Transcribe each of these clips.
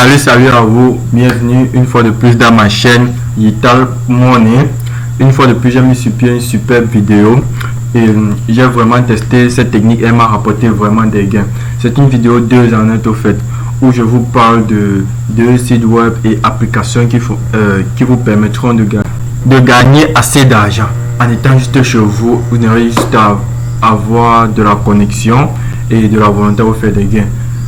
Salut à vous, bienvenue une fois de plus dans ma chaîne Yital Money. Une fois de plus, j'ai mis sur pied une superbe vidéo et j'ai vraiment testé cette technique. Elle m'a rapporté vraiment des gains. C'est une vidéo 2 en 1 au fait, où je vous parle de deux sites web et applications qui vous permettront de gagner assez d'argent en étant juste chez vous. Vous n'aurez juste à avoir de la connexion et de la volonté à vous faire des gains.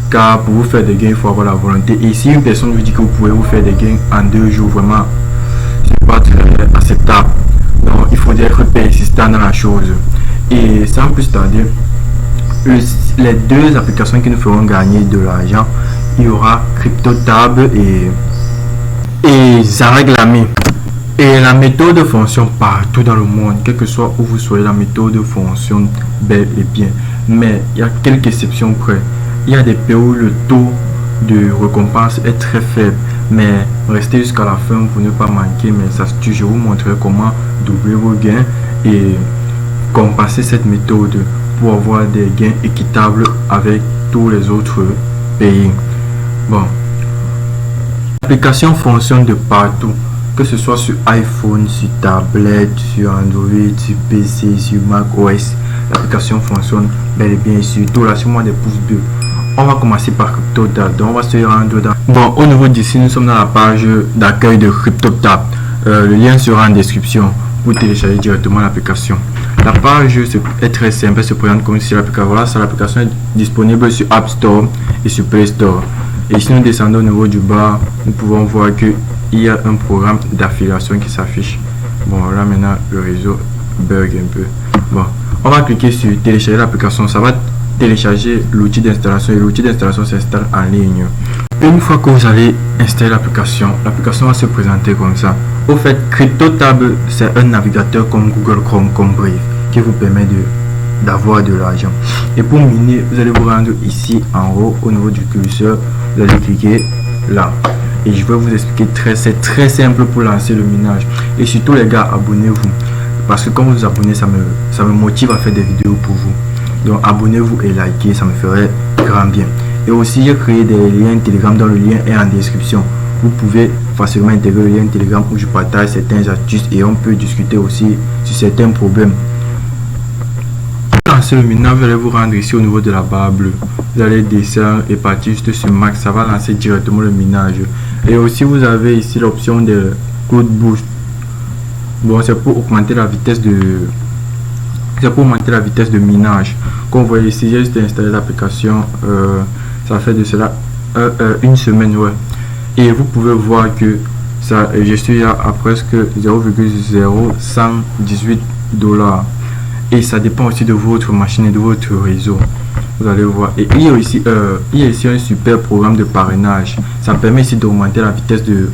Car pour vous faire des gains, il faut avoir la volonté. Et si une personne vous dit que vous pouvez vous faire des gains en 2 jours, vraiment, c'est pas très acceptable. Donc, il faut être persistant dans la chose. Et sans plus tarder, les deux applications qui nous feront gagner de l'argent, il y aura CryptoTab et Zareg-Lamy. Et la méthode fonctionne partout dans le monde, quel que soit où vous soyez, la méthode fonctionne bel et bien. Mais il y a quelques exceptions près. Il y a des pays où le taux de récompense est très faible, mais restez jusqu'à la fin pour ne pas manquer mes astuces. Je vous montrerai comment doubler vos gains et compenser cette méthode pour avoir des gains équitables avec tous les autres pays. Bon, l'application fonctionne de partout, que ce soit sur iPhone, sur tablette, sur Android, sur PC, sur Mac OS. L'application fonctionne bel et bien. Et surtout, lâchez-moi des pouces bleus. On va commencer par CryptoTab. Donc on va se rendre dans... Bon, au niveau d'ici, nous sommes dans la page d'accueil de CryptoTab. Le lien sera en description pour télécharger directement l'application. La page est très simple, elle se présente comme si l'application. Voilà, ça, l'application est disponible sur App Store et sur Play Store. Et si nous descendons au niveau du bas, nous pouvons voir qu'il y a un programme d'affiliation qui s'affiche. Bon, là maintenant, le réseau bug un peu. Bon, on va cliquer sur télécharger l'application. Ça va télécharger l'outil d'installation et l'outil d'installation s'installe en ligne. Une fois que vous allez installer l'application va se présenter comme ça. Au fait, CryptoTab, c'est un navigateur comme Google Chrome, comme Brave, qui vous permet d'avoir de l'argent. Et pour miner, vous allez vous rendre ici en haut au niveau du curseur, vous allez cliquer là. Et je vais vous expliquer c'est très simple pour lancer le minage. Et surtout les gars, abonnez-vous. Parce que quand vous vous abonnez, ça me motive à faire des vidéos pour vous. Donc abonnez-vous et likez, ça me ferait grand bien. Et aussi j'ai créé des liens Telegram dans le lien est en description. Vous pouvez facilement intégrer le lien Telegram où je partage certaines astuces et on peut discuter aussi sur certains problèmes. Pour lancer le minage, vous allez vous rendre ici au niveau de la barre bleue. Vous allez descendre et partir juste sur Max, ça va lancer directement le minage. Et aussi vous avez ici l'option de Code Boost. Bon, c'est pour augmenter la vitesse de minage. Comme vous voyez ici, j'ai juste installé l'application, ça fait de cela une semaine, ouais. Et vous pouvez voir que ça, je suis à presque 0,0118 $. Et ça dépend aussi de votre machine et de votre réseau. Vous allez voir. Et il y a ici un super programme de parrainage. Ça permet ici d'augmenter la vitesse de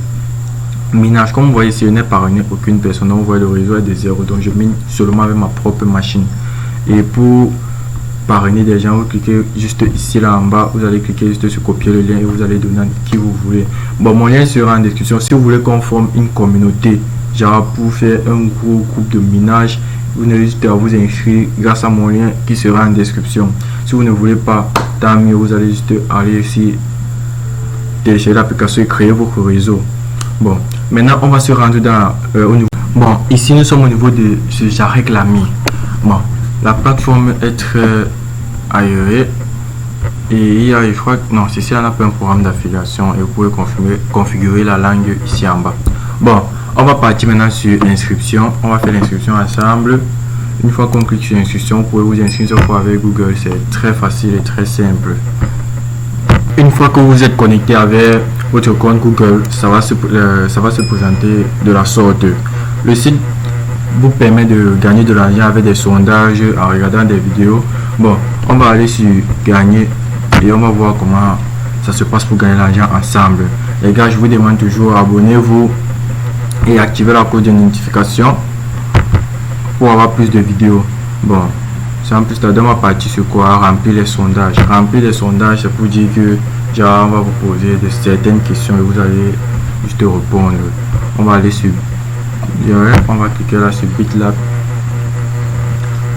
minage. Comme vous voyez ici, je n'ai parrainé aucune personne. Donc vous voyez, le réseau est de 0. Donc je mine seulement avec ma propre machine. Et pour parrainer des gens, vous cliquez juste ici là en bas, vous allez cliquer juste sur copier le lien et vous allez donner à qui vous voulez. Bon, mon lien sera en description. Si vous voulez qu'on forme une communauté, genre pour faire un gros groupe de minage, vous n'avez juste à vous inscrire grâce à mon lien qui sera en description. Si vous ne voulez pas, tant mieux, vous allez juste aller ici, télécharger l'application et créer votre réseau. Bon, maintenant on va se rendre dans au niveau. Bon, ici nous sommes au niveau de ce Zareg-Lamy. Bon, la plateforme est très aérée et il y a, je crois, non, ceci on a pas un programme d'affiliation et vous pouvez configurer la langue ici en bas. Bon, on va partir maintenant sur l'inscription. On va faire l'inscription ensemble. Une fois qu'on clique sur l'inscription, vous pouvez vous inscrire avec Google. C'est très facile et très simple. Une fois que vous êtes connecté avec votre compte Google, ça va se présenter de la sorte. Le site vous permet de gagner de l'argent avec des sondages en regardant des vidéos. Bon, on va aller sur gagner et on va voir comment ça se passe pour gagner l'argent ensemble. Les gars, je vous demande toujours, abonnez-vous et activez la cloche de notification pour avoir plus de vidéos. Bon, sans plus tarder, on va partir sur quoi? Remplir les sondages. Remplir les sondages, c'est pour dire que genre, on va vous poser de certaines questions et vous allez juste répondre. On va aller sur on va cliquer là sur BitLab,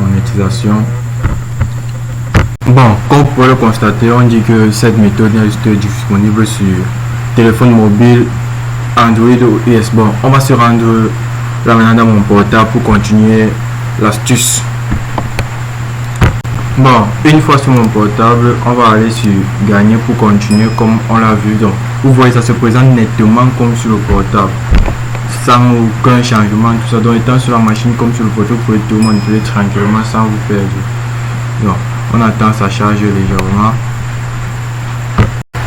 monétisation. Bon, comme vous pouvez le constater, on dit que cette méthode n'est juste disponible sur téléphone mobile, Android ou iOS. Bon, on va se rendre là maintenant dans mon portable pour continuer l'astuce. Bon, une fois sur mon portable, on va aller sur gagner pour continuer comme on l'a vu. Donc, vous voyez, ça se présente nettement comme sur le portable, sans aucun changement, tout ça. Donc, étant sur la machine comme sur le portable, vous pouvez tout manipuler tranquillement sans vous perdre. Donc, on attend ça charge légèrement.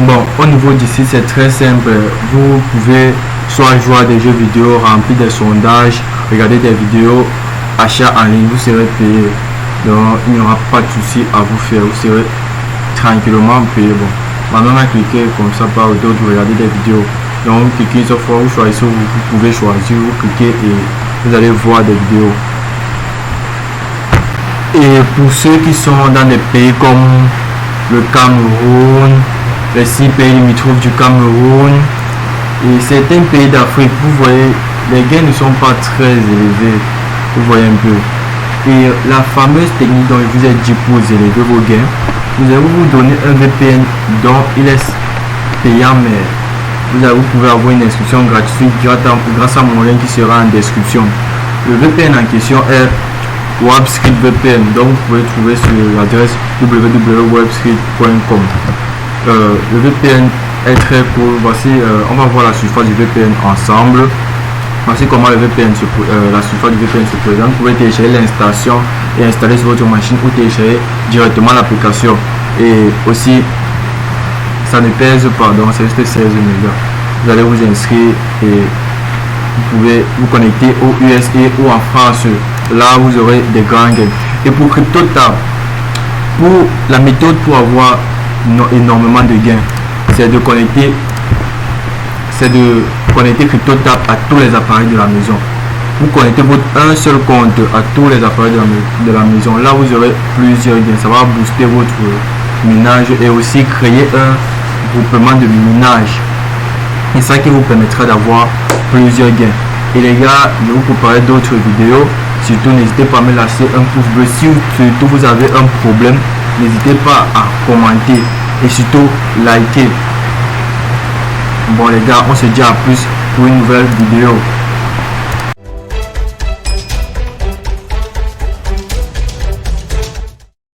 Bon, au niveau d'ici, c'est très simple. Vous pouvez soit jouer à des jeux vidéo, remplir des sondages, regarder des vidéos, achat en ligne, vous serez payé. Donc, il n'y aura pas de souci à vous faire, vous serez tranquillement payé. Bon, maintenant, on a cliqué comme ça par d'autres, vous regardez des vidéos. Donc, vous cliquez sur fois, vous choisissez, vous pouvez choisir, vous cliquez et vous allez voir des vidéos. Et pour ceux qui sont dans des pays comme le Cameroun, les 6 pays limitrophes du Cameroun et certains pays d'Afrique, vous voyez, les gains ne sont pas très élevés, vous voyez un peu. Et la fameuse technique dont je vous ai dit pour élever vos gains, nous allons vous donner un VPN dont il est payant, mais vous pouvez avoir une inscription gratuite grâce à mon lien qui sera en description. Le VPN en question est WebScript VPN, donc vous pouvez trouver sur l'adresse www.webscript.com. Le VPN est très cool. Voici, on va voir la surface du VPN ensemble. Voici comment la surface du VPN se présente. Vous pouvez télécharger l'installation et installer sur votre machine ou télécharger directement l'application. Et aussi, ça ne pèse pas, donc c'est juste 16 mégas. Vous allez vous inscrire et vous pouvez vous connecter au USA ou en France. Là, vous aurez des grands gains. Et pour CryptoTab, pour la méthode pour avoir énormément de gains, c'est de connecter CryptoTab à tous les appareils de la maison. Vous connectez un seul compte à tous les appareils de la maison. Là, vous aurez plusieurs gains. Ça va booster votre minage et aussi créer un groupement de minage. Et ça qui vous permettra d'avoir plusieurs gains. Et les gars, je vais vous préparer d'autres vidéos. Surtout, n'hésitez pas à me lâcher un pouce bleu. Si surtout vous avez un problème, n'hésitez pas à commenter et surtout liker. Bon les gars, on se dit à plus pour une nouvelle vidéo.